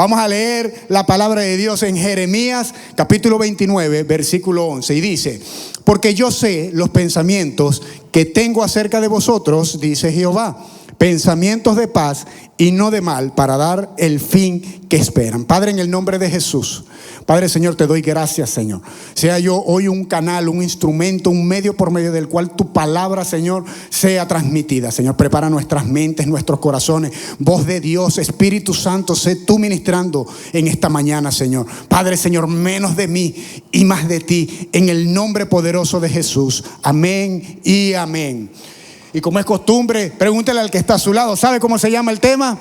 Vamos a leer la palabra de Dios en Jeremías capítulo 29, versículo 11. Y dice: porque yo sé los pensamientos que tengo acerca de vosotros, dice Jehová, pensamientos de paz y no de mal, para dar el fin que esperan. Padre, en el nombre de Jesús, Padre, Señor, te doy gracias, Señor. Sea yo hoy un canal, un instrumento, un medio por medio del cual tu palabra, Señor, sea transmitida. Señor, prepara nuestras mentes, nuestros corazones. Voz de Dios, Espíritu Santo, sé tú ministrando en esta mañana, Señor. Padre, Señor, menos de mí y más de ti, en el nombre poderoso de Jesús. Amén y amén. Y como es costumbre, pregúntele al que está a su lado, ¿sabe cómo se llama el tema?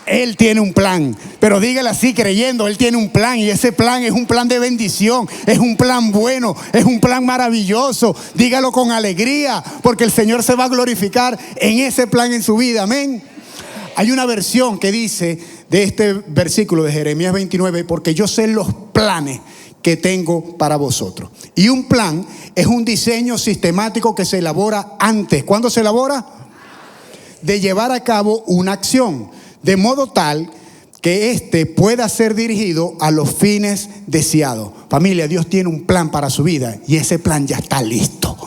Él tiene un plan, pero dígale así creyendo, Él tiene un plan, y ese plan es un plan de bendición, es un plan bueno, es un plan maravilloso. Dígalo con alegría, porque el Señor se va a glorificar en ese plan en su vida, amén. Hay una versión que dice de este versículo de Jeremías 29, porque yo sé los planes que tengo para vosotros. Y un plan es un diseño sistemático que se elabora antes. ¿Cuándo se elabora? De llevar a cabo una acción, de modo tal que éste pueda ser dirigido a los fines deseados. Familia, Dios tiene un plan para su vida y ese plan ya está listo.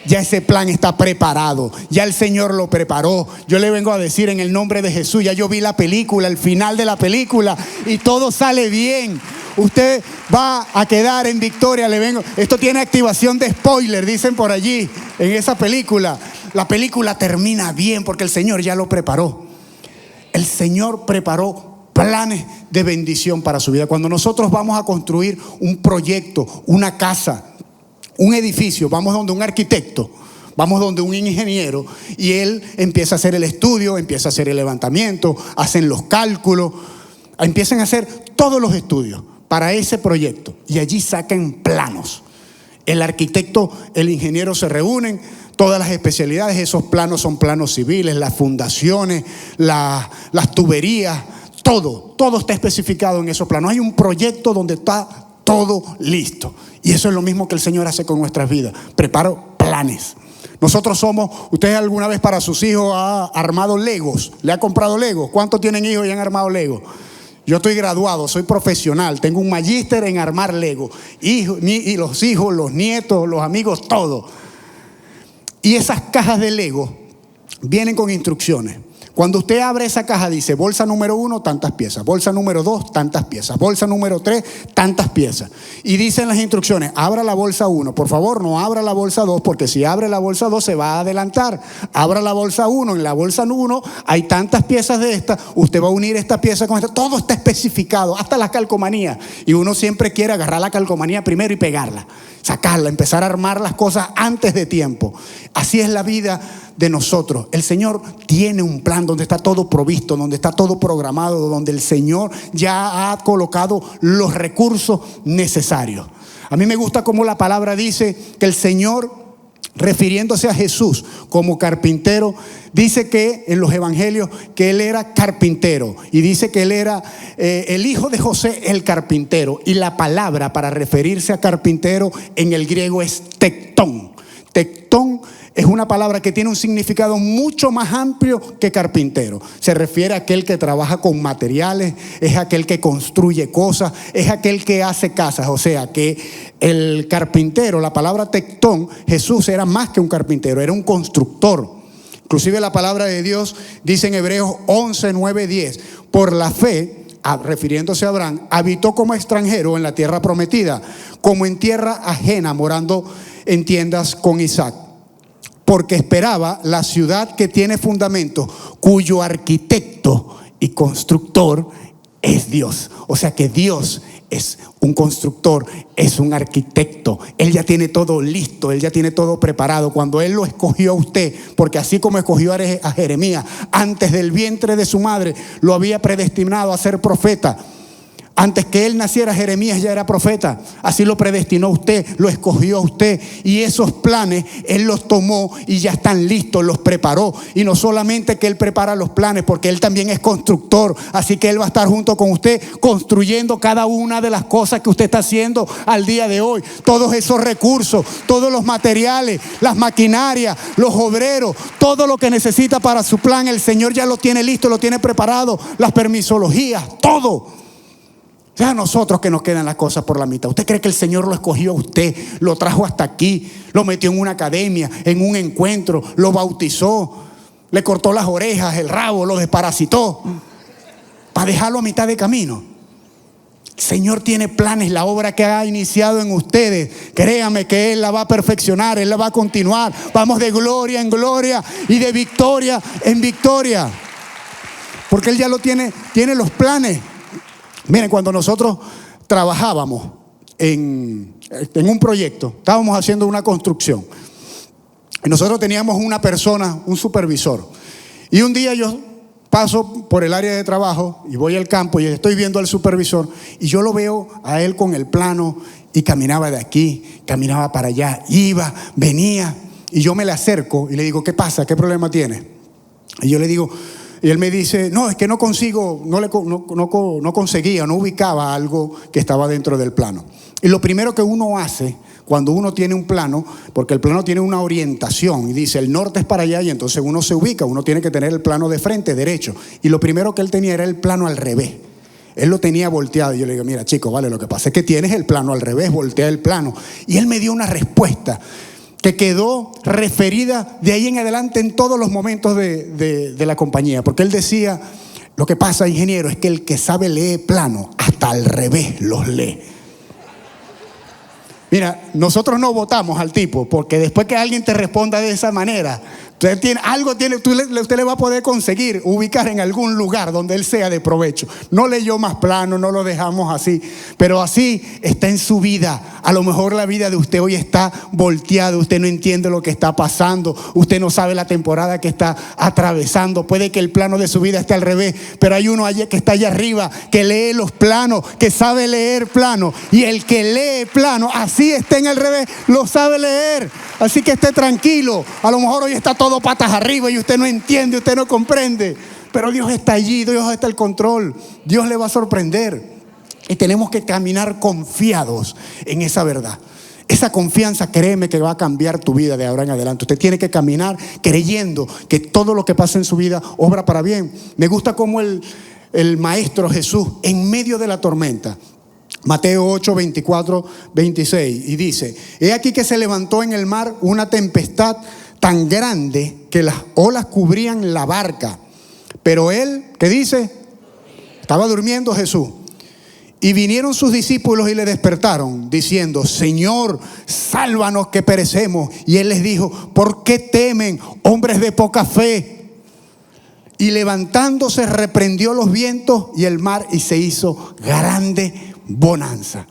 Ya ese plan está preparado, ya el Señor lo preparó. Yo le vengo a decir en el nombre de Jesús, ya yo vi la película, el final de la película, y todo sale bien. Usted va a quedar en victoria. Esto tiene activación de spoiler, dicen por allí, en esa película. La película termina bien porque el Señor ya lo preparó. El Señor preparó planes de bendición para su vida. Cuando nosotros vamos a construir un proyecto, una casa, un edificio, vamos donde un arquitecto, vamos donde un ingeniero, y él empieza a hacer el estudio, empieza a hacer el levantamiento, hacen los cálculos, empiezan a hacer todos los estudios para ese proyecto, y allí sacan planos. El arquitecto, el ingeniero se reúnen, todas las especialidades. Esos planos son planos civiles, las fundaciones, las tuberías, todo está especificado en esos planos. Hay un proyecto donde está todo listo. Y eso es lo mismo que el Señor hace con nuestras vidas. Preparo planes. ¿Usted alguna vez para sus hijos ha armado Legos? ¿Le ha comprado Legos? ¿Cuántos tienen hijos y han armado Legos? Yo estoy graduado, soy profesional, tengo un magíster en armar Lego. Y los hijos, los nietos, los amigos, todo. Y esas cajas de Lego vienen con instrucciones. Cuando usted abre esa caja dice: bolsa número 1, tantas piezas; bolsa número 2, tantas piezas; bolsa número 3, tantas piezas. Y dicen las instrucciones: abra la bolsa 1, por favor no abra la bolsa 2, porque si abre la bolsa 2 se va a adelantar. Abra la bolsa 1, en la bolsa 1 hay tantas piezas de esta, usted va a unir esta pieza con esta. Todo está especificado, hasta la calcomanía. Y uno siempre quiere agarrar la calcomanía primero y pegarla, sacarla, empezar a armar las cosas antes de tiempo. Así es la vida de nosotros. El Señor tiene un plan donde está todo provisto, donde está todo programado, donde el Señor ya ha colocado los recursos necesarios. A mí me gusta cómo la palabra dice que el Señor, refiriéndose a Jesús como carpintero, dice que en los evangelios que Él era carpintero, y dice que Él era el hijo de José el carpintero. Y la palabra para referirse a carpintero en el griego es tectón. Tectón es una palabra que tiene un significado mucho más amplio que carpintero. Se refiere a aquel que trabaja con materiales, es aquel que construye cosas, es aquel que hace casas. O sea que el carpintero, la palabra tectón, Jesús era más que un carpintero, era un constructor. Inclusive la palabra de Dios dice en Hebreos 11, 9, 10: por la fe, refiriéndose a Abraham, habitó como extranjero en la tierra prometida, como en tierra ajena, morando en tiendas con Isaac, porque esperaba la ciudad que tiene fundamentos, cuyo arquitecto y constructor es Dios. O sea que Dios es un constructor, es un arquitecto. Él ya tiene todo listo, Él ya tiene todo preparado. Cuando Él lo escogió a usted, porque así como escogió a Jeremías, antes del vientre de su madre, lo había predestinado a ser profeta. Antes que él naciera, Jeremías ya era profeta. Así lo predestinó usted, lo escogió a usted. Y esos planes, él los tomó y ya están listos, los preparó. Y no solamente que él prepara los planes, porque él también es constructor. Así que él va a estar junto con usted construyendo cada una de las cosas que usted está haciendo al día de hoy. Todos esos recursos, todos los materiales, las maquinarias, los obreros, todo lo que necesita para su plan, el Señor ya lo tiene listo, lo tiene preparado. Las permisologías, todo. Ya a nosotros que nos quedan las cosas por la mitad. ¿Usted cree que el Señor lo escogió a usted, lo trajo hasta aquí, lo metió en una academia, en un encuentro, lo bautizó, le cortó las orejas, el rabo, lo desparasitó para dejarlo a mitad de camino? El Señor tiene planes. La obra que ha iniciado en ustedes, créame que Él la va a perfeccionar, Él la va a continuar. Vamos de gloria en gloria y de victoria en victoria, porque Él ya lo tiene los planes. Miren, cuando nosotros trabajábamos en un proyecto, estábamos haciendo una construcción, y nosotros teníamos una persona, un supervisor, y un día yo paso por el área de trabajo y voy al campo y estoy viendo al supervisor, y yo lo veo a él con el plano, y caminaba de aquí, caminaba para allá, iba, venía, y yo me le acerco y le digo: ¿qué pasa? ¿Qué problema tiene? Y yo le digo, y él me dice: no, es que no consigo, no conseguía, no ubicaba algo que estaba dentro del plano. Y lo primero que uno hace cuando uno tiene un plano, porque el plano tiene una orientación y dice el norte es para allá, y entonces uno se ubica, uno tiene que tener el plano de frente, derecho. Y lo primero que él tenía era el plano al revés. Él lo tenía volteado. Y yo le digo: mira, chico, vale, lo que pasa es que tienes el plano al revés, voltea el plano. Y él me dio una respuesta que quedó referida de ahí en adelante en todos los momentos de la compañía. Porque él decía: lo que pasa, ingeniero, es que el que sabe leer plano, hasta al revés los lee. Mira, nosotros no votamos al tipo, porque después que alguien te responda de esa manera, usted le va a poder conseguir ubicar en algún lugar donde él sea de provecho. No leyó más plano, no lo dejamos así, pero así está en su vida. A lo mejor la vida de usted hoy está volteada, usted no entiende lo que está pasando, usted no sabe la temporada que está atravesando. Puede que el plano de su vida esté al revés, pero hay uno allá que está allá arriba, que lee los planos, que sabe leer plano, y el que lee plano, así está en el revés, lo sabe leer. Así que esté tranquilo. A lo mejor hoy está todo patas arriba y usted no entiende, usted no comprende, pero Dios está allí, Dios está al control. Dios le va a sorprender, y tenemos que caminar confiados en esa verdad. Esa confianza, créeme, que va a cambiar tu vida de ahora en adelante. Usted tiene que caminar creyendo que todo lo que pasa en su vida obra para bien. Me gusta cómo el Maestro Jesús, en medio de la tormenta, Mateo 8, 24, 26, y dice: he aquí que se levantó en el mar una tempestad tan grande que las olas cubrían la barca. Pero él, ¿qué dice? Estaba durmiendo Jesús. Y vinieron sus discípulos y le despertaron, diciendo: Señor, sálvanos que perecemos. Y él les dijo: ¿por qué temen, hombres de poca fe? Y levantándose reprendió los vientos y el mar, y se hizo grande bonanza.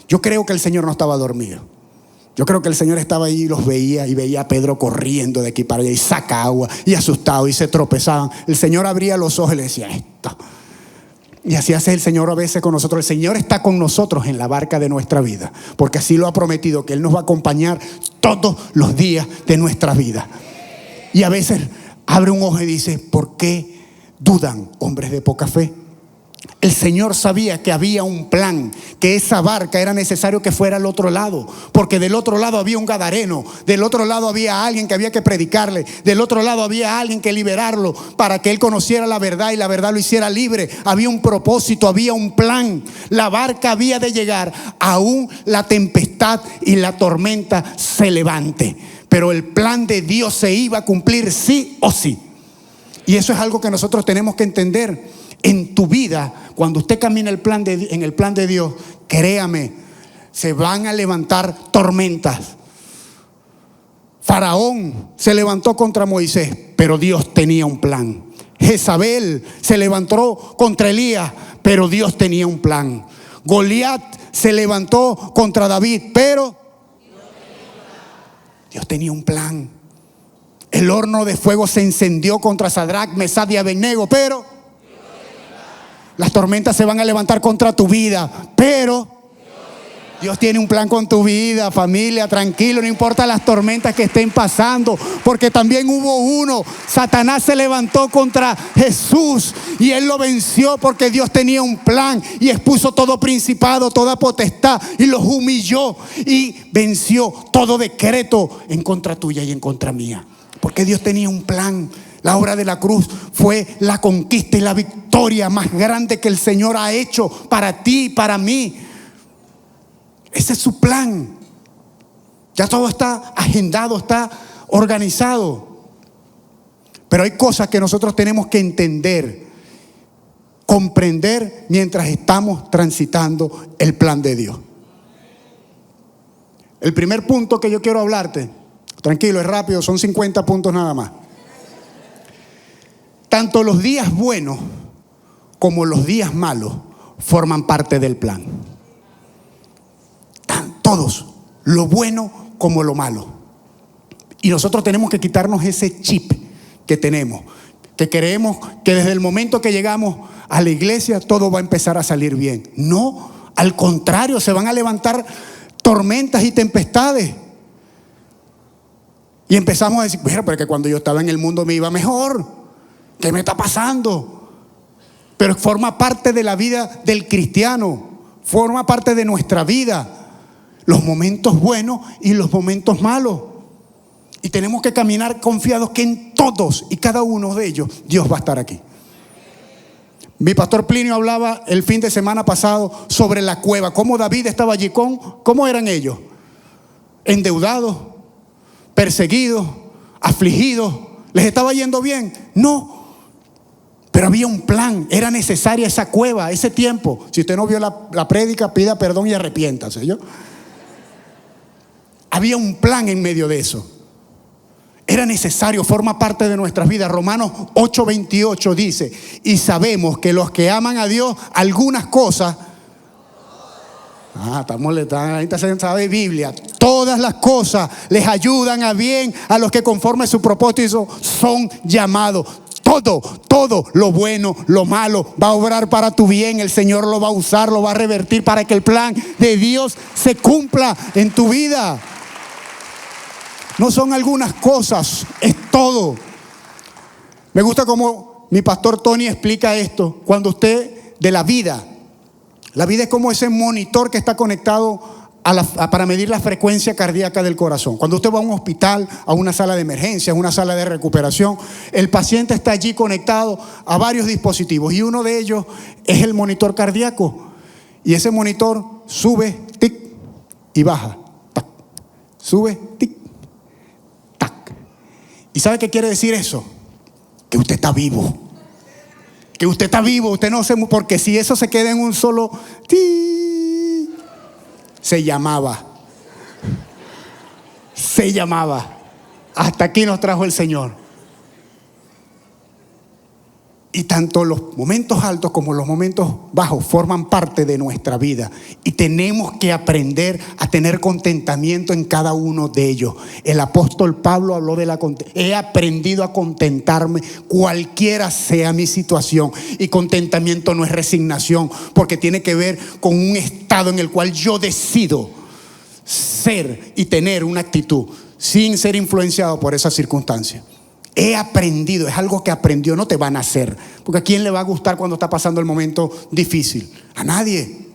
Yo creo que el Señor no estaba dormido. Yo creo que el Señor estaba ahí y los veía, y veía a Pedro corriendo de aquí para allá y saca agua, y asustado, y se tropezaban. El Señor abría los ojos y le decía: esto. Y así hace el Señor a veces con nosotros. El Señor está con nosotros en la barca de nuestra vida, porque así lo ha prometido, que Él nos va a acompañar todos los días de nuestra vida. Y a veces abre un ojo y dice: ¿por qué dudan, hombres de poca fe? El Señor sabía que había un plan, que esa barca era necesario que fuera al otro lado, porque del otro lado había un gadareno, del otro lado había alguien que había que predicarle, del otro lado había alguien que liberarlo para que él conociera la verdad y la verdad lo hiciera libre. Había un propósito, había un plan. La barca había de llegar aún la tempestad y la tormenta se levante, pero el plan de Dios se iba a cumplir sí o sí. Y eso es algo que nosotros tenemos que entender. En tu vida, cuando usted camina en el plan de Dios, créame, se van a levantar tormentas. Faraón se levantó contra Moisés, pero Dios tenía un plan. Jezabel se levantó contra Elías, pero Dios tenía un plan. Goliat se levantó contra David, pero Dios tenía un plan. El horno de fuego se encendió contra Sadrach, Mesach y Abednego, pero Las tormentas se van a levantar contra tu vida, pero Dios tiene un plan con tu vida, familia, tranquilo, no importa las tormentas que estén pasando, porque también hubo uno. Satanás se levantó contra Jesús y él lo venció porque Dios tenía un plan y expuso todo principado, toda potestad y los humilló y venció todo decreto en contra tuya y en contra mía, porque Dios tenía un plan. La obra de la cruz fue la conquista y la victoria más grande que el Señor ha hecho para ti y para mí. Ese es su plan. Ya todo está agendado, está organizado. Pero hay cosas que nosotros tenemos que entender, comprender mientras estamos transitando el plan de Dios. El primer punto que yo quiero hablarte, tranquilo, es rápido, son 50 puntos nada más. Tanto los días buenos como los días malos forman parte del plan. Todos, lo bueno como lo malo. Y nosotros tenemos que quitarnos ese chip que tenemos, que creemos que desde el momento que llegamos a la iglesia todo va a empezar a salir bien. No, al contrario, se van a levantar tormentas y tempestades. Y empezamos a decir, bueno, pero que cuando yo estaba en el mundo me iba mejor. ¿Qué me está pasando? Pero forma parte de la vida del cristiano, forma parte de nuestra vida. Los momentos buenos y los momentos malos. Y tenemos que caminar confiados que en todos y cada uno de ellos Dios va a estar aquí. Mi pastor Plinio hablaba el fin de semana pasado sobre la cueva, cómo David estaba allí ¿cómo eran ellos? Endeudados, perseguidos, afligidos. ¿Les estaba yendo bien? No. Pero había un plan, era necesaria esa cueva, ese tiempo. Si usted no vio la prédica, pida perdón y arrepiéntase. Había un plan en medio de eso. Era necesario, forma parte de nuestras vidas. Romanos 8:28 dice, y sabemos que los que aman a Dios, algunas cosas, ahorita se sabe Biblia, todas las cosas les ayudan a bien a los que conforme a su propósito son llamados. Todo, lo bueno, lo malo, va a obrar para tu bien. El Señor lo va a usar, lo va a revertir para que el plan de Dios se cumpla en tu vida. No son algunas cosas, es todo. Me gusta cómo mi pastor Tony explica esto. Cuando usted, de la vida es como ese monitor que está conectado para medir la frecuencia cardíaca del corazón. Cuando usted va a un hospital, a una sala de emergencia, a una sala de recuperación, el paciente está allí conectado a varios dispositivos y uno de ellos es el monitor cardíaco. Y ese monitor sube, tic, y baja, tac. Sube, tic, tac. ¿Y sabe qué quiere decir eso? Que usted está vivo. Que usted está vivo, usted no se... Porque si eso se queda en un solo... Se llamaba. Hasta aquí nos trajo el Señor. Y tanto los momentos altos como los momentos bajos forman parte de nuestra vida. Y tenemos que aprender a tener contentamiento en cada uno de ellos. El apóstol Pablo habló de he aprendido a contentarme cualquiera sea mi situación. Y contentamiento no es resignación, porque tiene que ver con un estado en el cual yo decido ser y tener una actitud sin ser influenciado por esas circunstancias. He aprendido, es algo que aprendió, no te van a hacer. Porque ¿a quién le va a gustar cuando está pasando el momento difícil? A nadie.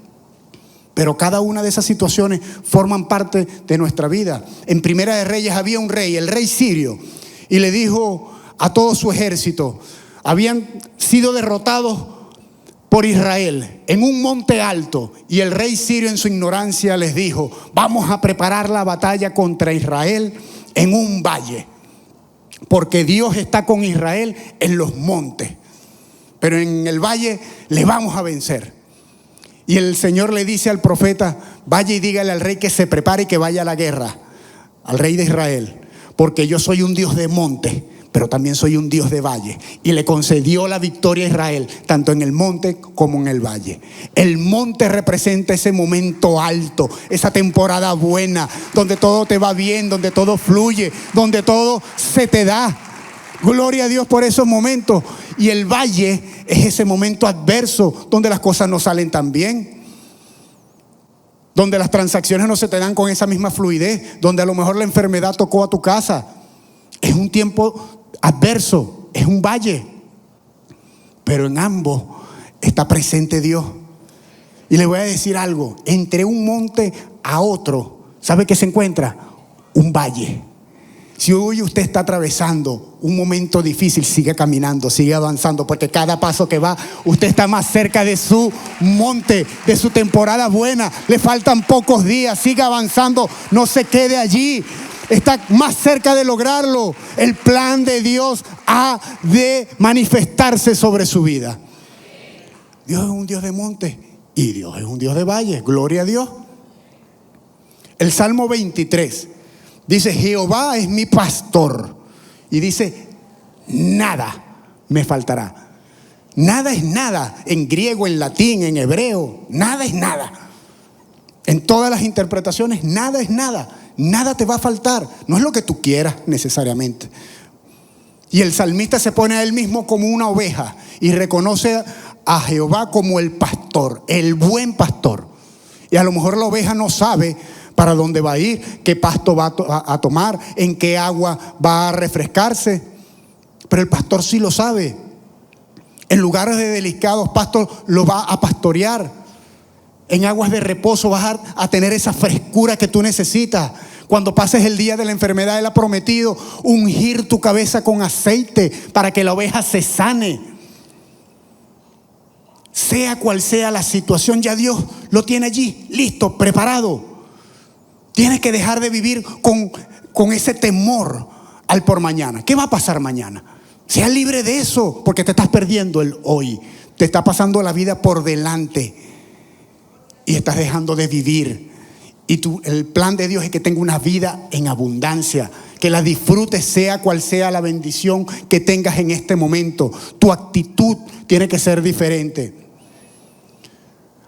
Pero cada una de esas situaciones forman parte de nuestra vida. En Primera de Reyes había un rey, el rey Sirio, y le dijo a todo su ejército, habían sido derrotados por Israel en un monte alto, y el rey Sirio en su ignorancia les dijo, vamos a preparar la batalla contra Israel en un valle. Porque Dios está con Israel en los montes, pero en el valle le vamos a vencer. Y el Señor le dice al profeta, vaya y dígale al rey que se prepare y que vaya a la guerra, al rey de Israel, porque yo soy un Dios de monte, pero también soy un Dios de valle. Y le concedió la victoria a Israel, tanto en el monte como en el valle. El monte representa ese momento alto, esa temporada buena, donde todo te va bien, donde todo fluye, donde todo se te da. Gloria a Dios por esos momentos. Y el valle es ese momento adverso donde las cosas no salen tan bien, donde las transacciones no se te dan con esa misma fluidez, donde a lo mejor la enfermedad tocó a tu casa. Es un tiempo adverso, es un valle, pero en ambos está presente Dios. Y le voy a decir algo, entre un monte a otro, ¿sabe qué se encuentra? Un valle. Si hoy usted está atravesando un momento difícil, sigue caminando, sigue avanzando, porque cada paso que va, usted está más cerca de su monte, de su temporada buena. Le faltan pocos días, siga avanzando, no se quede allí. Está más cerca de lograrlo. El plan de Dios ha de manifestarse sobre su vida. Dios es un Dios de monte y Dios es un Dios de valle. Gloria a Dios. El Salmo 23 dice: Jehová es mi pastor. Y dice: nada me faltará. Nada es nada. En griego, en latín, en hebreo, nada es nada. En todas las interpretaciones, nada es nada. Nada te va a faltar. No es lo que tú quieras necesariamente. Y el salmista se pone a él mismo como una oveja y reconoce a Jehová como el pastor, el buen pastor. Y a lo mejor la oveja no sabe para dónde va a ir, qué pasto va a tomar, en qué agua va a refrescarse. Pero el pastor sí lo sabe. En lugares de delicados pastos lo va a pastorear. En aguas de reposo vas a tener esa frescura que tú necesitas. Cuando pases el día de la enfermedad, Él ha prometido ungir tu cabeza con aceite para que la oveja se sane. Sea cual sea la situación, ya Dios lo tiene allí, listo, preparado. Tienes que dejar de vivir con ese temor al por mañana. ¿Qué va a pasar mañana? Sea libre de eso, porque te estás perdiendo el hoy. Te está pasando la vida por delante y estás dejando de vivir. Y el plan de Dios es que tenga una vida en abundancia, que la disfrutes sea cual sea la bendición que tengas en este momento. Tu actitud tiene que ser diferente.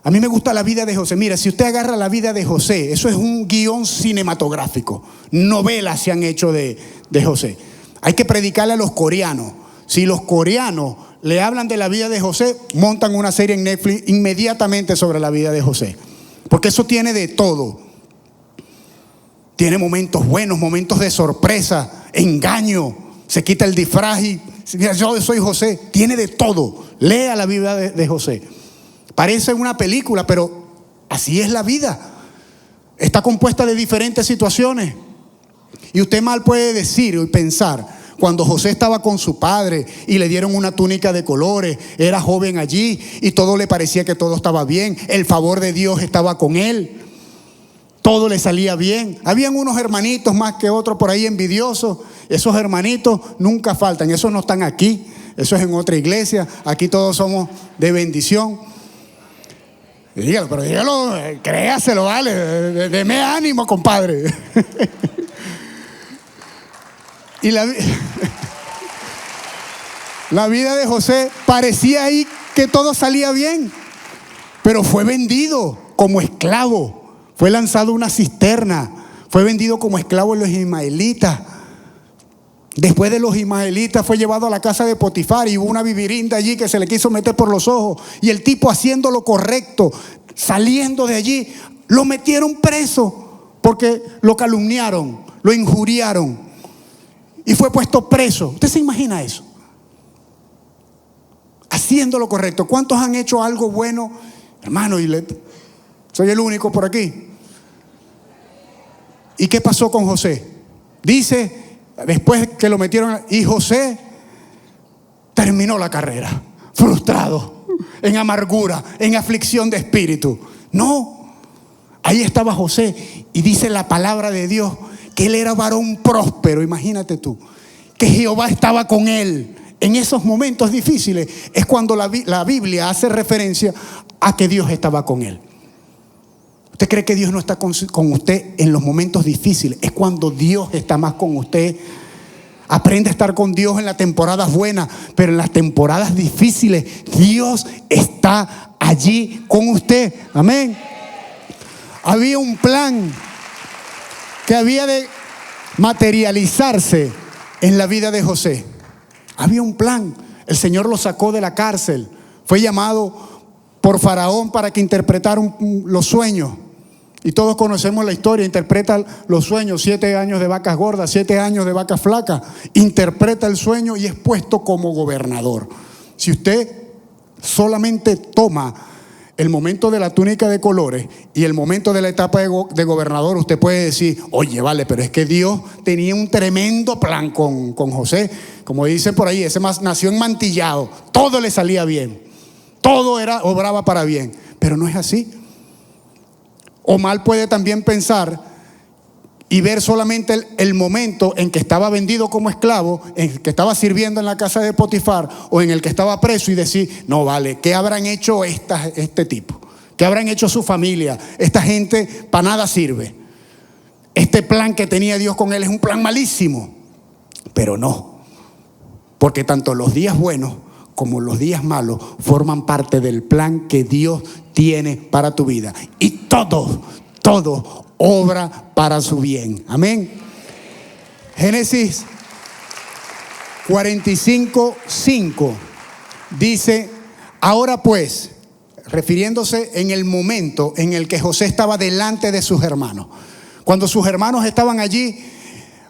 A mí me gusta la vida de José. Mira, si usted agarra la vida de José, eso es un guión cinematográfico. Novelas se han hecho de José. Hay que predicarle a los coreanos. Si los coreanos le hablan de la vida de José, montan una serie en Netflix inmediatamente sobre la vida de José. Porque eso tiene de todo. Tiene momentos buenos, momentos de sorpresa, engaño. Se quita el disfraz y mira, yo soy José. Tiene de todo. Lea la vida de José. Parece una película, pero así es la vida. Está compuesta de diferentes situaciones. Y usted mal puede decir y pensar, cuando José estaba con su padre y le dieron una túnica de colores, era joven allí y todo le parecía que todo estaba bien. El favor de Dios estaba con él. Todo le salía bien. Habían unos hermanitos más que otros por ahí envidiosos. Esos hermanitos nunca faltan. Esos no están aquí. Eso es en otra iglesia. Aquí todos somos de bendición. Dígalo, pero dígalo, créaselo, vale. Deme ánimo, compadre. Y la vida de José parecía ahí que todo salía bien, pero fue vendido como esclavo. Fue lanzado a una cisterna. Fue vendido como esclavo en los ismaelitas. Después de los ismaelitas fue llevado a la casa de Potifar y hubo una vivirinda allí que se le quiso meter por los ojos. Y el tipo, haciendo lo correcto, saliendo de allí, lo metieron preso porque lo calumniaron, lo injuriaron y fue puesto preso. ¿Usted se imagina eso? Haciendo lo correcto. ¿Cuántos han hecho algo bueno? Hermano, soy el único por aquí. ¿Y qué pasó con José? Dice, después que lo metieron, y José terminó la carrera, frustrado, en amargura, en aflicción de espíritu. No, ahí estaba José y dice la palabra de Dios que él era varón próspero. Imagínate tú, que Jehová estaba con él. En esos momentos difíciles es cuando la Biblia hace referencia a que Dios estaba con él. ¿Usted cree que Dios no está con usted en los momentos difíciles? Es cuando Dios está más con usted. Aprende a estar con Dios en las temporadas buenas, pero en las temporadas difíciles Dios está allí con usted. Amén. Había un plan que había de materializarse en la vida de José. Había un plan. El Señor lo sacó de la cárcel. Fue llamado por Faraón para que interpretara los sueños. Y todos conocemos la historia. Interpreta los sueños. 7 años de vacas gordas, 7 años de vacas flacas. Interpreta el sueño y es puesto como gobernador. Si usted solamente toma el momento de la túnica de colores y el momento de la etapa de gobernador, usted puede decir, oye, vale, pero es que Dios tenía un tremendo plan con José. Como dicen por ahí, ese más nació enmantillado, todo le salía bien, todo obraba para bien, pero no es así. O mal puede también pensar y ver solamente el momento en que estaba vendido como esclavo, en que estaba sirviendo en la casa de Potifar o en el que estaba preso y decir, no vale, ¿qué habrán hecho este tipo? ¿Qué habrán hecho su familia? Esta gente para nada sirve. Este plan que tenía Dios con él es un plan malísimo. Pero no, porque tanto los días buenos como los días malos forman parte del plan que Dios tiene para tu vida. Y todo obra para su bien. Amén. Génesis 45:5 dice, ahora pues, refiriéndose en el momento en el que José estaba delante de sus hermanos, cuando sus hermanos estaban allí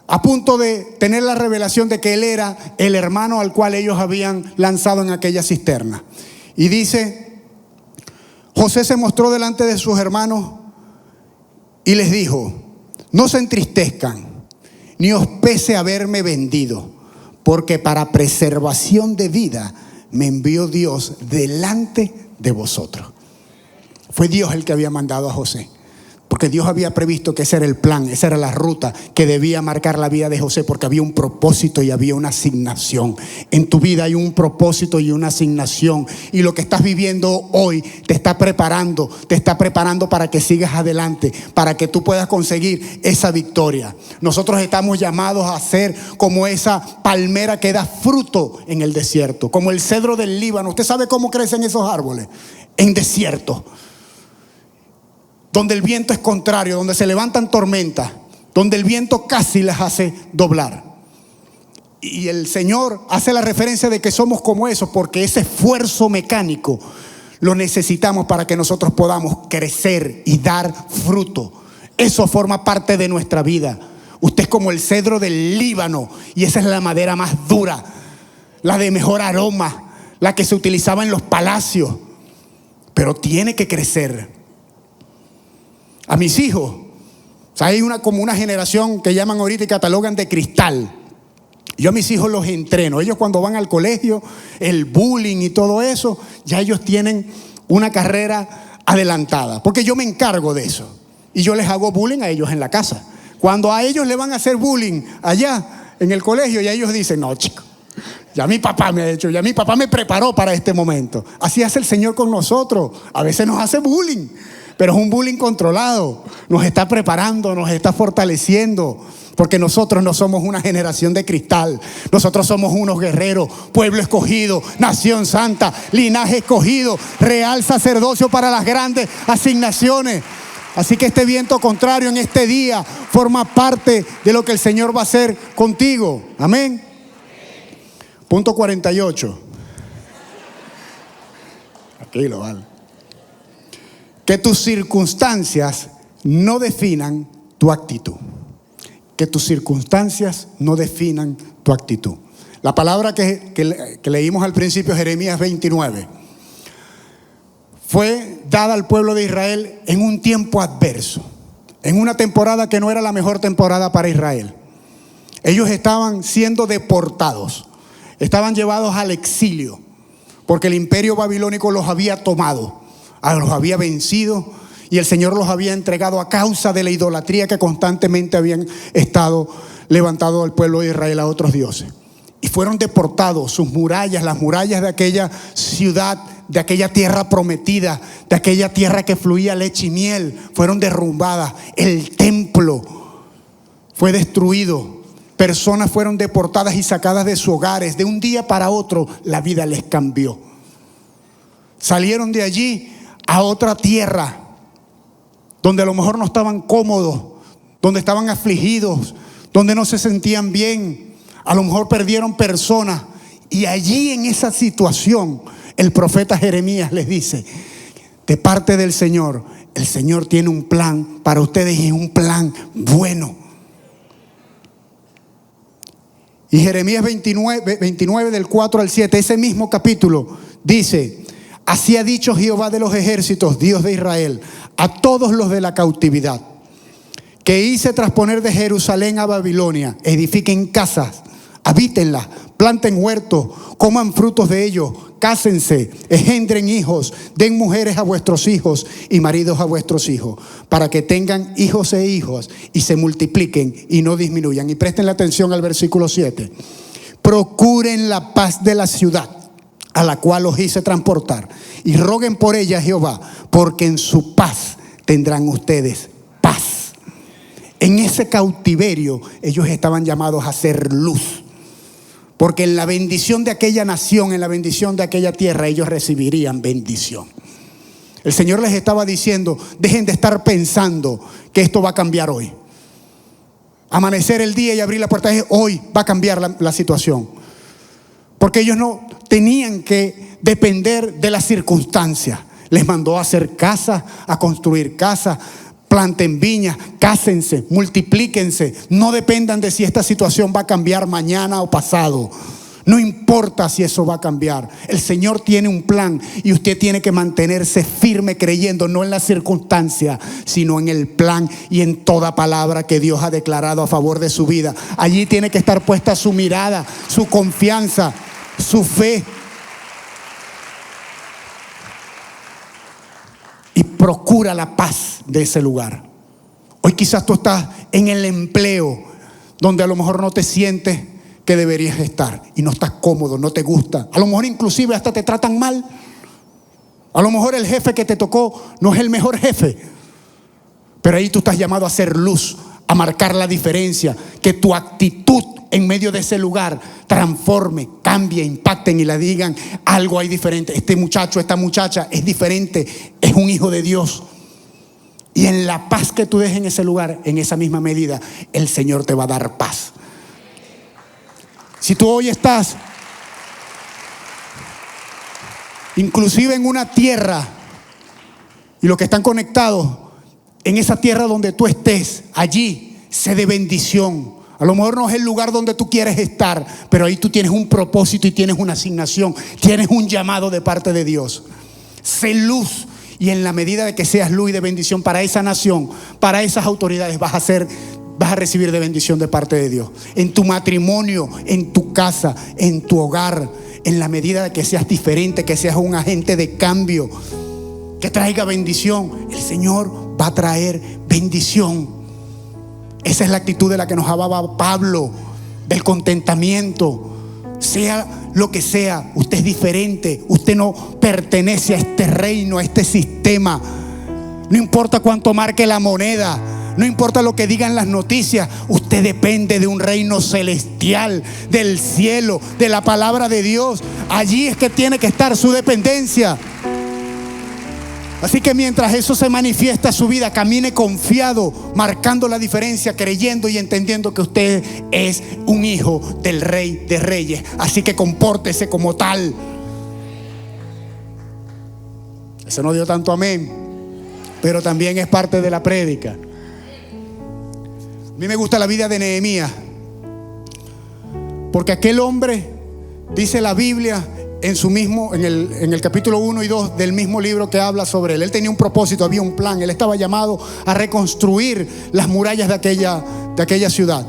a punto de tener la revelación de que él era el hermano al cual ellos habían lanzado en aquella cisterna. Y dice, José se mostró delante de sus hermanos y les dijo, no se entristezcan, ni os pese haberme vendido, porque para preservación de vida me envió Dios delante de vosotros. Fue Dios el que había mandado a José, porque Dios había previsto que ese era el plan, esa era la ruta que debía marcar la vida de José, porque había un propósito y había una asignación. En tu vida hay un propósito y una asignación, y lo que estás viviendo hoy te está preparando para que sigas adelante, para que tú puedas conseguir esa victoria. Nosotros estamos llamados a ser como esa palmera que da fruto en el desierto, como el cedro del Líbano. ¿Usted sabe cómo crecen esos árboles? En desierto, donde el viento es contrario, donde se levantan tormentas, donde el viento casi las hace doblar. Y el Señor hace la referencia de que somos como eso, porque ese esfuerzo mecánico lo necesitamos para que nosotros podamos crecer y dar fruto. Eso forma parte de nuestra vida. Usted es como el cedro del Líbano, y esa es la madera más dura, la de mejor aroma, la que se utilizaba en los palacios, pero tiene que crecer. A mis hijos, o sea, hay como una generación que llaman ahorita y catalogan de cristal. Yo a mis hijos los entreno. Ellos cuando van al colegio, el bullying y todo eso, ya ellos tienen una carrera adelantada, porque yo me encargo de eso. Y yo les hago bullying a ellos en la casa. Cuando a ellos le van a hacer bullying allá en el colegio, ya ellos dicen, no, chico, ya mi papá me ha hecho, ya mi papá me preparó para este momento. Así hace el Señor con nosotros. A veces nos hace bullying, pero es un bullying controlado. Nos está preparando, nos está fortaleciendo, porque nosotros no somos una generación de cristal. Nosotros somos unos guerreros, pueblo escogido, nación santa, linaje escogido, real sacerdocio para las grandes asignaciones. Así que este viento contrario en este día forma parte de lo que el Señor va a hacer contigo. Amén. Punto 48. Aquí lo vale. Que tus circunstancias no definan tu actitud. Que tus circunstancias no definan tu actitud. La palabra que leímos al principio, Jeremías 29, fue dada al pueblo de Israel en un tiempo adverso, en una temporada que no era la mejor temporada para Israel. Ellos estaban siendo deportados, estaban llevados al exilio, porque el imperio babilónico los había tomado, los había vencido, y el Señor los había entregado a causa de la idolatría que constantemente habían estado levantado al pueblo de Israel a otros dioses. Y fueron deportados. Sus murallas, las murallas de aquella ciudad, de aquella tierra prometida, de aquella tierra que fluía leche y miel, fueron derrumbadas. El templo fue destruido. Personas fueron deportadas y sacadas de sus hogares. De un día para otro la vida les cambió. Salieron de allí a otra tierra donde a lo mejor no estaban cómodos, donde estaban afligidos, donde no se sentían bien. A lo mejor perdieron personas Y allí en esa situación, el profeta Jeremías les dice, de parte del Señor, el Señor tiene un plan para ustedes y es un plan bueno. Y Jeremías 29 del 4 al 7, ese mismo capítulo, dice: así ha dicho Jehová de los ejércitos, Dios de Israel, a todos los de la cautividad, que hice trasponer de Jerusalén a Babilonia: edifiquen casas, habítenlas, planten huertos, coman frutos de ellos, cásense, engendren hijos, den mujeres a vuestros hijos y maridos a vuestros hijos, para que tengan hijos e hijas y se multipliquen y no disminuyan. Y presten la atención al versículo 7. Procuren la paz de la ciudad a la cual os hice transportar, y roguen por ella a Jehová, porque en su paz tendrán ustedes paz. En ese cautiverio ellos estaban llamados a ser luz, porque en la bendición de aquella nación, en la bendición de aquella tierra, ellos recibirían bendición. El Señor les estaba diciendo: dejen de estar pensando que esto va a cambiar hoy. Amanecer el día y abrir la puerta, hoy va a cambiar la situación. Porque ellos no tenían que depender de las circunstancias. Les mandó a hacer casas, a construir casas. Planten viñas, cásense, multiplíquense. No dependan de si esta situación va a cambiar mañana o pasado. No importa si eso va a cambiar. El Señor tiene un plan y usted tiene que mantenerse firme creyendo, no en las circunstancias, sino en el plan y en toda palabra que Dios ha declarado a favor de su vida. Allí tiene que estar puesta su mirada, su confianza, su fe. Y procura la paz de ese lugar. Hoy quizás tú estás en el empleo donde a lo mejor no te sientes que deberías estar y no estás cómodo, no te gusta. A lo mejor inclusive hasta te tratan mal. A lo mejor el jefe que te tocó no es el mejor jefe. Pero ahí tú estás llamado a ser luz, a marcar la diferencia. Que tu actitud en medio de ese lugar transforme, cambie, impacten y le digan: algo hay diferente. Este muchacho, esta muchacha es diferente, es un hijo de Dios. Y en la paz que tú dejes en ese lugar, en esa misma medida, el Señor te va a dar paz. Si tú hoy estás inclusive en una tierra, y los que están conectados en esa tierra donde tú estés, allí sé de bendición. A lo mejor no es el lugar donde tú quieres estar, pero ahí tú tienes un propósito y tienes una asignación, tienes un llamado de parte de Dios. Sé luz, y en la medida de que seas luz y de bendición para esa nación, para esas autoridades, vas a recibir de bendición de parte de Dios. En tu matrimonio, en tu casa, en tu hogar, en la medida de que seas diferente, que seas un agente de cambio, que traiga bendición, el Señor va a traer bendición. Esa es la actitud de la que nos hablaba Pablo, del contentamiento. Sea lo que sea, usted es diferente, usted no pertenece a este reino, a este sistema. No importa cuánto marque la moneda, no importa lo que digan las noticias, usted depende de un reino celestial, del cielo, de la palabra de Dios. Allí es que tiene que estar su dependencia. Así que mientras eso se manifiesta en su vida, camine confiado, marcando la diferencia, creyendo y entendiendo que usted es un hijo del Rey de Reyes. Así que compórtese como tal. Eso no dio tanto amén, pero también es parte de la prédica. A mí me gusta la vida de Nehemías, porque aquel hombre, dice la Biblia, en el capítulo 1 y 2 del mismo libro que habla sobre él tenía un propósito, había un plan. Él estaba llamado a reconstruir las murallas de aquella ciudad.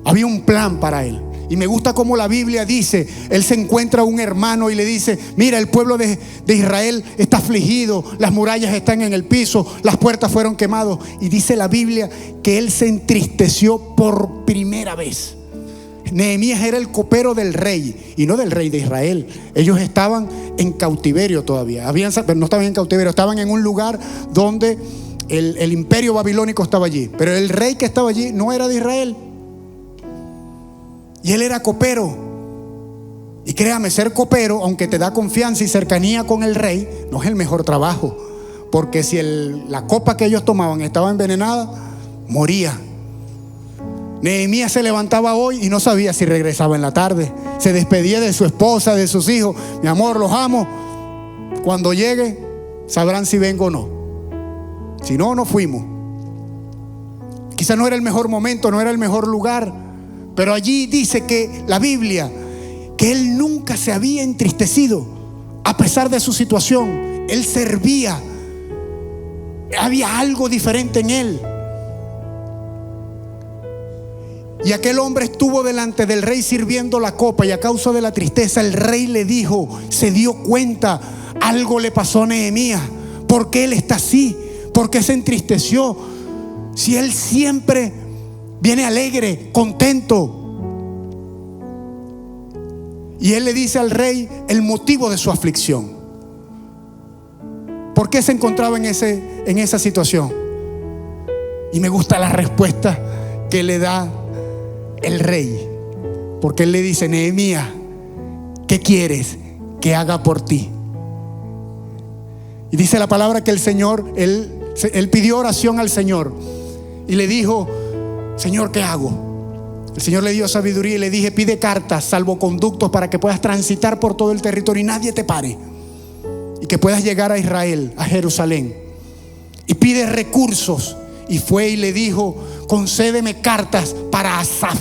Había un plan para él. Y me gusta cómo la Biblia dice, él se encuentra a un hermano y le dice: mira, el pueblo de Israel está afligido, las murallas están en el piso, las puertas fueron quemadas. Y dice la Biblia que él se entristeció por primera vez. Nehemías era el copero del rey y no del rey de Israel. Ellos estaban en cautiverio todavía. No estaban en cautiverio, estaban en un lugar donde el imperio babilónico estaba allí. Pero el rey que estaba allí no era de Israel. Y él era copero. Y créame, ser copero, aunque te da confianza y cercanía con el rey, no es el mejor trabajo. Porque si la copa que ellos tomaban estaba envenenada, moría. Nehemías se levantaba hoy y no sabía si regresaba en la tarde. Se despedía de su esposa, de sus hijos. Mi amor, los amo. Cuando llegue, sabrán si vengo o no. Si no, no fuimos. Quizá no era el mejor momento, no era el mejor lugar, pero allí dice que la Biblia, que él nunca se había entristecido a pesar de su situación. Él servía. Había algo diferente en él. Y aquel hombre estuvo delante del rey sirviendo la copa, y a causa de la tristeza el rey le dijo, se dio cuenta, algo le pasó a Nehemías. ¿Por qué él está así? ¿Por qué se entristeció? Si él siempre viene alegre, contento. Y él le dice al rey el motivo de su aflicción. ¿Por qué se encontraba en esa situación? Y me gusta la respuesta que le da el rey, porque él le dice, Nehemías, ¿qué quieres que haga por ti? Y dice la palabra que el Señor, él pidió oración al Señor y le dijo, Señor, ¿qué hago? El Señor le dio sabiduría y le dije, pide cartas, salvoconductos para que puedas transitar por todo el territorio y nadie te pare, y que puedas llegar a Israel, a Jerusalén. Y pide recursos. Y fue y le dijo, concédeme cartas para Asaf.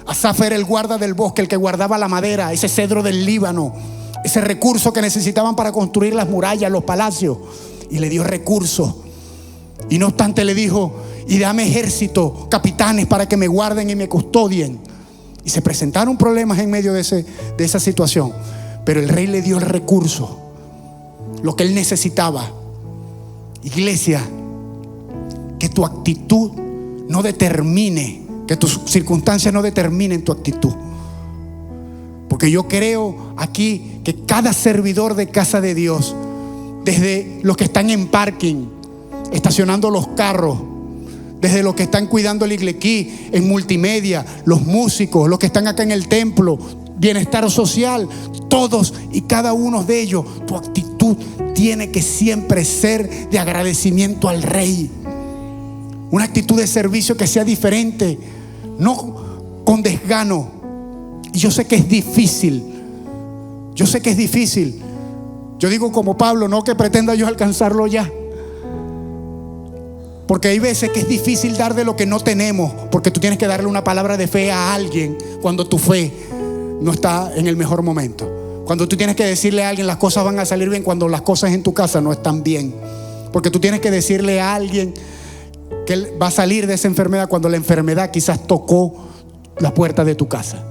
Asaf era el guarda del bosque, el que guardaba la madera, ese cedro del Líbano, ese recurso que necesitaban para construir las murallas, los palacios. Y le dio recursos. Y no obstante le dijo, y dame ejército, capitanes para que me guarden y me custodien. Y se presentaron problemas en medio de esa situación. Pero el rey le dio el recurso, lo que él necesitaba. Iglesia, que tu actitud no determine, que tus circunstancias no determinen tu actitud. Porque yo creo aquí que cada servidor de casa de Dios, desde los que están en parking, estacionando los carros, desde los que están cuidando el iglequí, en multimedia, los músicos, los que están acá en el templo, bienestar social, todos y cada uno de ellos, tu actitud tiene que siempre ser de agradecimiento al Rey. Una actitud de servicio que sea diferente, no con desgano. Y yo sé que es difícil. Yo sé que es difícil. Yo digo como Pablo, no que pretenda yo alcanzarlo ya. Porque hay veces que es difícil dar de lo que no tenemos, porque tú tienes que darle una palabra de fe a alguien cuando tu fe no está en el mejor momento. Cuando tú tienes que decirle a alguien las cosas van a salir bien cuando las cosas en tu casa no están bien. Porque tú tienes que decirle a alguien que él va a salir de esa enfermedad cuando la enfermedad quizás tocó la puerta de tu casa.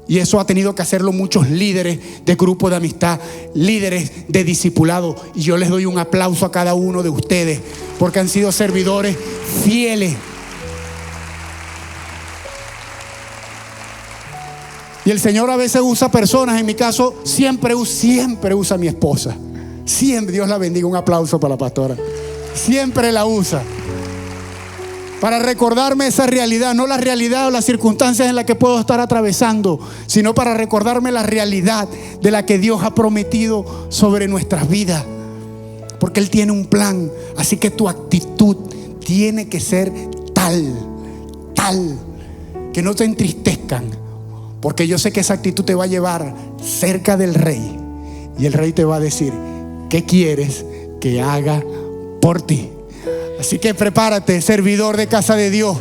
Y eso ha tenido que hacerlo muchos líderes de grupo de amistad, líderes de discipulado. Y yo les doy un aplauso a cada uno de ustedes porque han sido servidores fieles. Y el Señor a veces usa personas, en mi caso siempre usa a mi esposa. Siempre, Dios la bendiga, un aplauso para la pastora. Siempre la usa para recordarme esa realidad, no la realidad o las circunstancias en las que puedo estar atravesando, sino para recordarme la realidad de la que Dios ha prometido sobre nuestras vidas, porque Él tiene un plan. Así que tu actitud tiene que ser tal que no te entristezcan, porque yo sé que esa actitud te va a llevar cerca del Rey y el Rey te va a decir, ¿qué quieres que haga por ti? Así que prepárate, servidor de casa de Dios,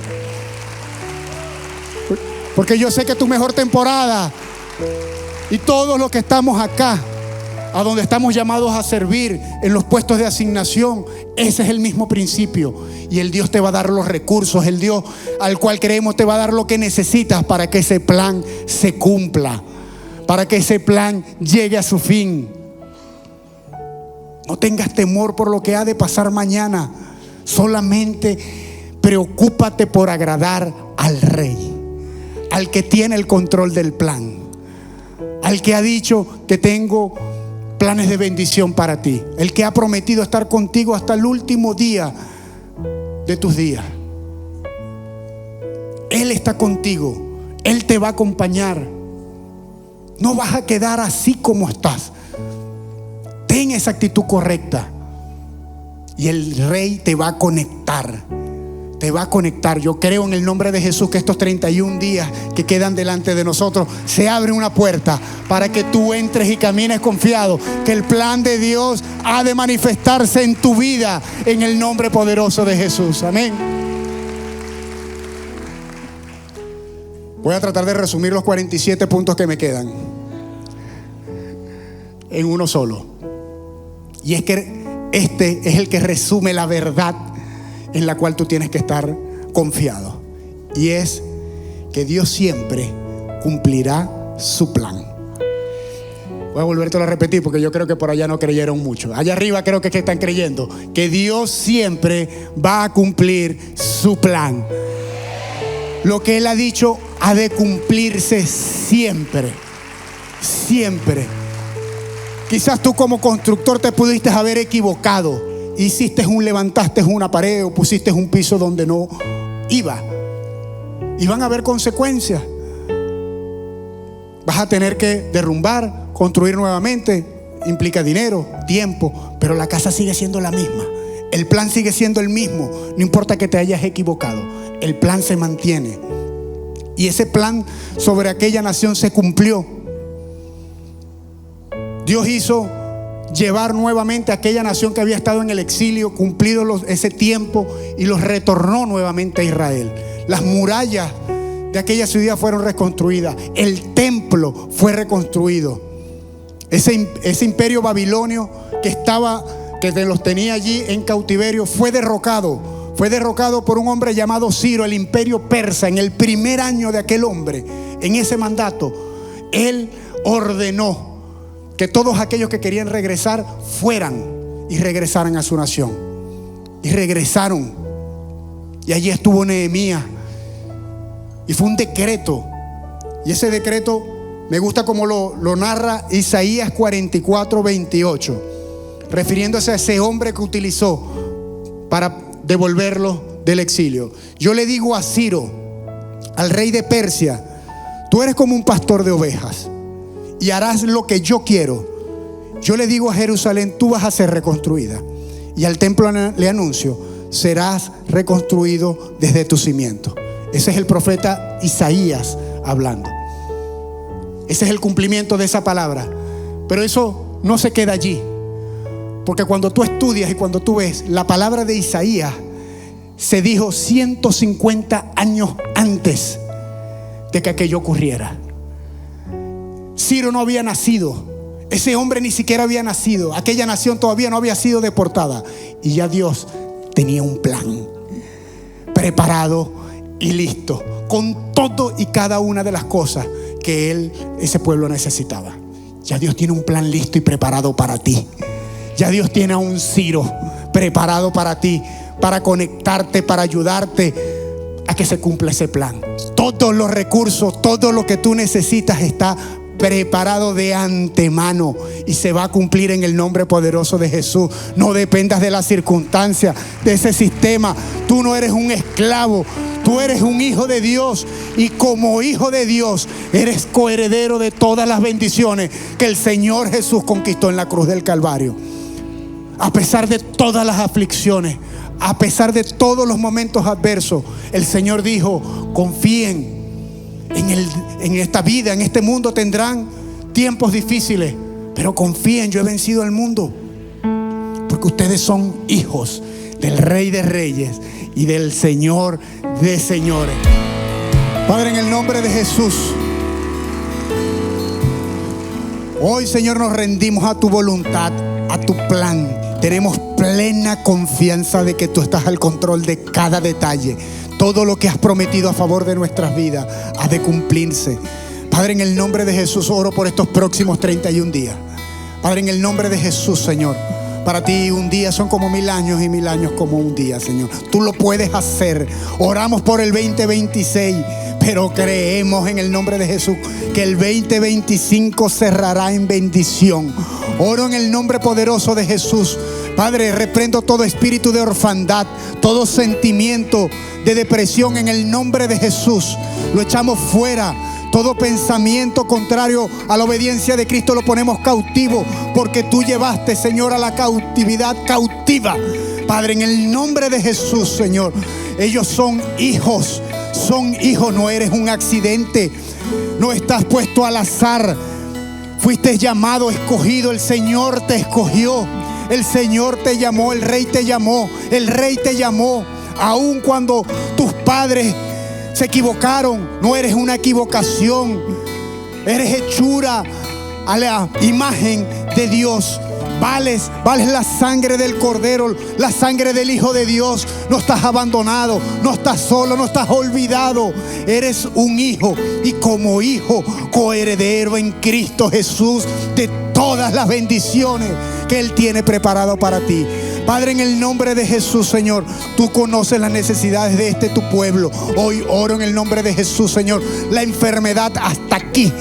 porque yo sé que tu mejor temporada, y todos los que estamos acá, a donde estamos llamados a servir en los puestos de asignación, ese es el mismo principio. Y el Dios te va a dar los recursos, el Dios al cual creemos te va a dar lo que necesitas para que ese plan se cumpla, para que ese plan llegue a su fin. No tengas temor por lo que ha de pasar mañana. Solamente preocúpate por agradar al Rey, al que tiene el control del plan, al que ha dicho que tengo planes de bendición para ti, el que ha prometido estar contigo hasta el último día de tus días. Él está contigo, Él te va a acompañar. No vas a quedar así como estás. Ten esa actitud correcta y el Rey te va a conectar. te va a conectar. Yo creo en el nombre de Jesús que estos 31 días que quedan delante de nosotros se abre una puerta para que tú entres y camines confiado, que el plan de Dios ha de manifestarse en tu vida en el nombre poderoso de Jesús. Amén. Voy a tratar de resumir los 47 puntos que me quedan en uno solo. Y es que este es el que resume la verdad en la cual tú tienes que estar confiado. Y es que Dios siempre cumplirá su plan. Voy a volvértelo a repetir porque yo creo que por allá no creyeron mucho. Allá arriba creo que están creyendo que Dios siempre va a cumplir su plan. Lo que Él ha dicho ha de cumplirse siempre. Siempre. Quizás tú como constructor te pudiste haber equivocado. Levantaste una pared o pusiste un piso donde no iba. Y van a haber consecuencias. Vas a tener que derrumbar, construir nuevamente. Implica dinero, tiempo, pero la casa sigue siendo la misma. El plan sigue siendo el mismo. No importa que te hayas equivocado. El plan se mantiene. Y ese plan sobre aquella nación se cumplió. Dios hizo llevar nuevamente a aquella nación que había estado en el exilio, cumplido ese tiempo, y los retornó nuevamente a Israel. Las murallas de aquella ciudad fueron reconstruidas. El templo fue reconstruido. Ese imperio babilonio que los tenía allí en cautiverio fue derrocado. Fue derrocado por un hombre llamado Ciro, el imperio persa. En el primer año de aquel hombre, en ese mandato, él ordenó que todos aquellos que querían regresar fueran y regresaran a su nación. Y regresaron. Y allí estuvo Nehemías. Y fue un decreto. Y ese decreto me gusta como lo narra Isaías 44:28, refiriéndose a ese hombre que utilizó para devolverlo del exilio. Yo le digo a Ciro, al rey de Persia: tú eres como un pastor de ovejas y harás lo que yo quiero. Yo le digo a Jerusalén: tú vas a ser reconstruida. Y al templo le anuncio: serás reconstruido desde tu cimiento. Ese es el profeta Isaías hablando. Ese es el cumplimiento de esa palabra. Pero eso no se queda allí, porque cuando tú estudias y cuando tú ves, la palabra de Isaías se dijo 150 años antes de que aquello ocurriera. Ciro no había nacido. Ese hombre ni siquiera había nacido. Aquella nación todavía no había sido deportada. Y ya Dios tenía un plan preparado y listo, con todo y cada una de las cosas que ese pueblo necesitaba. Ya Dios tiene un plan listo y preparado para ti. Ya Dios tiene a un Ciro preparado para ti, para conectarte, para ayudarte a que se cumpla ese plan. Todos los recursos, todo lo que tú necesitas está preparado de antemano y se va a cumplir en el nombre poderoso de Jesús. No dependas de las circunstancias, de ese sistema. Tú no eres un esclavo, tú eres un hijo de Dios, y como hijo de Dios eres coheredero de todas las bendiciones que el Señor Jesús conquistó en la cruz del Calvario. A pesar de todas las aflicciones, a pesar de todos los momentos adversos, el Señor dijo: confíen en esta vida, en este mundo tendrán tiempos difíciles, pero confíen, yo he vencido al mundo, porque ustedes son hijos del Rey de Reyes y del Señor de Señores. Padre, en el nombre de Jesús, hoy, Señor, nos rendimos a tu voluntad, a tu plan. Tenemos plena confianza de que tú estás al control de cada detalle. Todo lo que has prometido a favor de nuestras vidas ha de cumplirse. Padre, en el nombre de Jesús oro por estos próximos 31 días. Padre, en el nombre de Jesús, Señor, para ti un día son como 1000 años y 1000 años como un día, Señor. Tú lo puedes hacer. Oramos por el 2026, pero creemos en el nombre de Jesús que el 2025 cerrará en bendición. Oro en el nombre poderoso de Jesús. Padre, reprendo todo espíritu de orfandad, todo sentimiento de depresión en el nombre de Jesús. Lo echamos fuera. Todo pensamiento contrario a la obediencia de Cristo lo ponemos cautivo, porque tú llevaste, Señor, a la cautividad cautiva Padre, en el nombre de Jesús, Señor, ellos son hijos, no eres un accidente, no estás puesto al azar, fuiste llamado, escogido, el Señor te escogió, el Señor te llamó, el Rey te llamó, el Rey te llamó, aun cuando tus padres se equivocaron, no eres una equivocación, eres hechura a la imagen de Dios. Vales la sangre del Cordero, la sangre del Hijo de Dios. No estás abandonado, no estás solo, no estás olvidado. Eres un hijo y como hijo coheredero en Cristo Jesús de todas las bendiciones que Él tiene preparado para ti. Padre, en el nombre de Jesús, Señor, tú conoces las necesidades de este tu pueblo. Hoy oro en el nombre de Jesús, Señor, la enfermedad hasta aquí,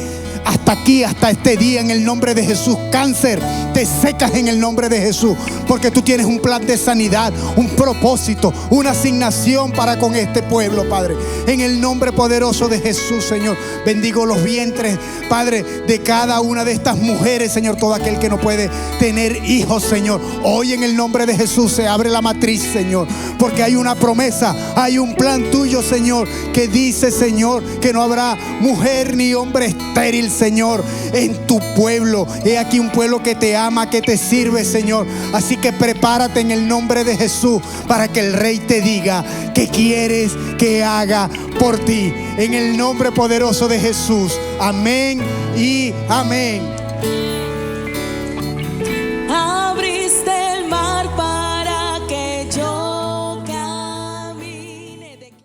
hasta este día, en el nombre de Jesús. Cáncer, te secas en el nombre de Jesús, porque tú tienes un plan de sanidad, un propósito, una asignación para con este pueblo, Padre. En el nombre poderoso de Jesús, Señor, bendigo los vientres, Padre, de cada una de estas mujeres, Señor, todo aquel que no puede tener hijos, Señor. Hoy en el nombre de Jesús se abre la matriz, Señor, porque hay una promesa, hay un plan tuyo, Señor, que dice, Señor, que no habrá mujer ni hombre estéril, Señor, en tu pueblo. He aquí un pueblo que te ama, que te sirve, Señor. Así que prepárate en el nombre de Jesús para que el Rey te diga qué quieres que haga por ti. En el nombre poderoso de Jesús. Amén y amén.